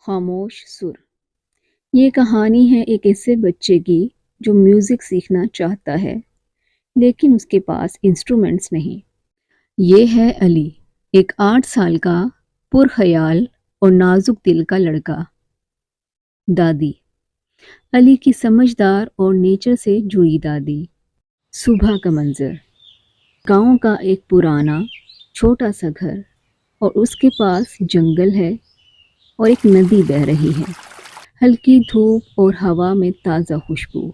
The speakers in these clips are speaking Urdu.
خاموش سر. یہ کہانی ہے ایک ایسے بچے کی جو میوزک سیکھنا چاہتا ہے لیکن اس کے پاس انسٹرومنٹس نہیں. یہ ہے علی، ایک 8 سال کا پرخیال اور نازک دل کا لڑکا. دادی علی کی سمجھدار اور نیچر سے جڑی دادی. صبح کا منظر، گاؤں کا ایک پرانا چھوٹا سا گھر اور اس کے پاس جنگل ہے اور ایک ندی بہہ رہی ہے. ہلکی دھوپ اور ہوا میں تازہ خوشبو.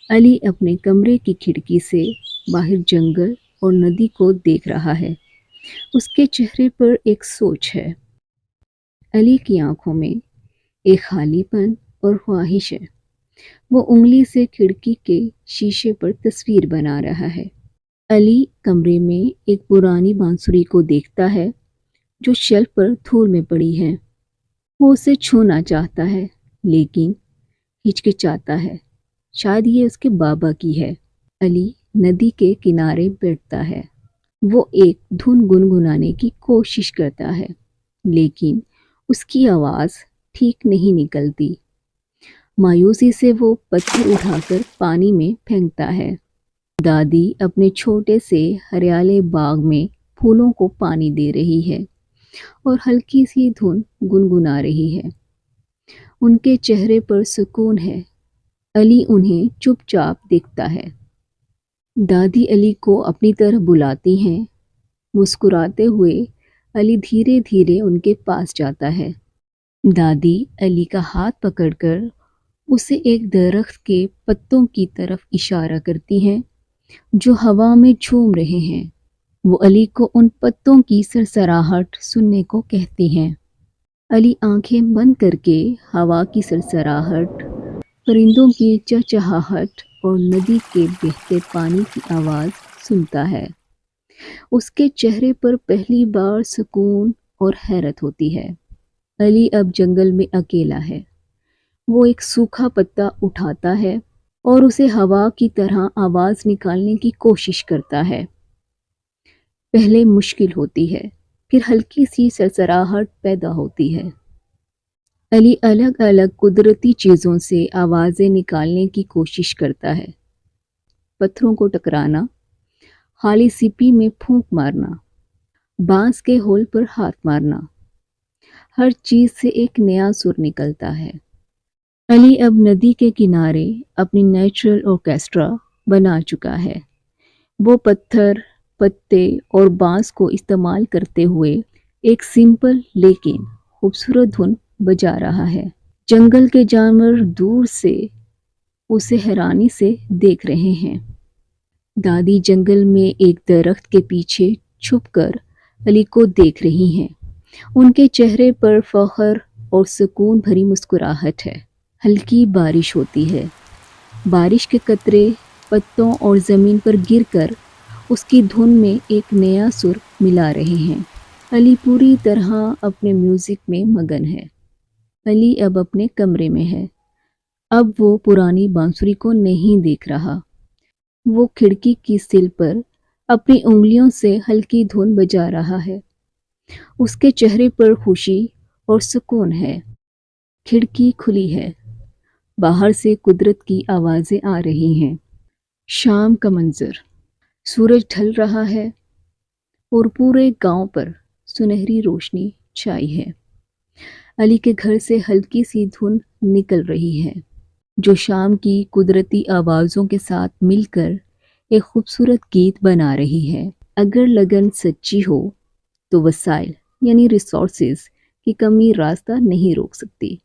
علی اپنے کمرے کی کھڑکی سے باہر جنگل اور ندی کو دیکھ رہا ہے. اس کے چہرے پر ایک سوچ ہے. علی کی آنکھوں میں ایک خالی پن اور خواہش ہے. وہ انگلی سے کھڑکی کے شیشے پر تصویر بنا رہا ہے. علی کمرے میں ایک پرانی بانسری کو دیکھتا ہے جو شیلف پر دھول میں پڑی ہے. وہ اسے چھونا چاہتا ہے لیکن ہچکچاتا ہے. شاید یہ اس کے بابا کی ہے. علی ندی کے کنارے بیٹھتا ہے. وہ ایک دھن گنگنانے کی کوشش کرتا ہے لیکن اس کی آواز ٹھیک نہیں نکلتی. مایوسی سے وہ پتھر اٹھا کر پانی میں پھینکتا ہے. دادی اپنے چھوٹے سے ہریالے باغ میں پھولوں کو پانی دے رہی ہے اور ہلکی سی دھن گنگنا رہی ہے. ان کے چہرے پر سکون ہے. علی انہیں چپ چاپ دیکھتا ہے. دادی علی کو اپنی طرف بلاتی ہیں. مسکراتے ہوئے علی دھیرے دھیرے ان کے پاس جاتا ہے. دادی علی کا ہاتھ پکڑ کر اسے ایک درخت کے پتوں کی طرف اشارہ کرتی ہیں جو ہوا میں جھوم رہے ہیں. وہ علی کو ان پتوں کی سرسراہٹ سننے کو کہتی ہیں. علی آنکھیں بند کر کے ہوا کی سرسراہٹ، پرندوں کی چہچہاہٹ اور ندی کے بہتے پانی کی آواز سنتا ہے. اس کے چہرے پر پہلی بار سکون اور حیرت ہوتی ہے. علی اب جنگل میں اکیلا ہے. وہ ایک سوکھا پتا اٹھاتا ہے اور اسے ہوا کی طرح آواز نکالنے کی کوشش کرتا ہے. پہلے مشکل ہوتی ہے، پھر ہلکی سی سرسراہٹ پیدا ہوتی ہے. علی الگ الگ قدرتی چیزوں سے آوازیں نکالنے کی کوشش کرتا ہے. پتھروں کو ٹکرانا، خالی سیپی میں پھونک مارنا، بانس کے ہول پر ہاتھ مارنا، ہر چیز سے ایک نیا سر نکلتا ہے. علی اب ندی کے کنارے اپنی نیچرل آرکیسٹرا بنا چکا ہے. وہ پتھر، پتے اور بانس کو استعمال کرتے ہوئے ایک سمپل لیکن خوبصورت دھن بجا رہا ہے. جنگل کے جانور دور سے اسے حیرانی سے دیکھ رہے ہیں. دادی جنگل میں ایک درخت کے پیچھے چھپ کر علی کو دیکھ رہی ہیں. ان کے چہرے پر فخر اور سکون بھری مسکراہٹ ہے. ہلکی بارش ہوتی ہے. بارش کے قطرے پتوں اور زمین پر گر کر اس کی دھن میں ایک نیا سر ملا رہے ہیں. علی پوری طرح اپنے میوزک میں مگن ہے. علی اب اپنے کمرے میں ہے. اب وہ پرانی بانسری کو نہیں دیکھ رہا. وہ کھڑکی کی سل پر اپنی انگلیوں سے ہلکی دھن بجا رہا ہے. اس کے چہرے پر خوشی اور سکون ہے. کھڑکی کھلی ہے. باہر سے قدرت کی آوازیں آ رہی ہیں. شام کا منظر، سورج ڈھل رہا ہے اور پورے گاؤں پر سنہری روشنی چھائی ہے. علی کے گھر سے ہلکی سی دھن نکل رہی ہے جو شام کی قدرتی آوازوں کے ساتھ مل کر ایک خوبصورت گیت بنا رہی ہے. اگر لگن سچی ہو تو وسائل یعنی ریسورسز کی کمی راستہ نہیں روک سکتی.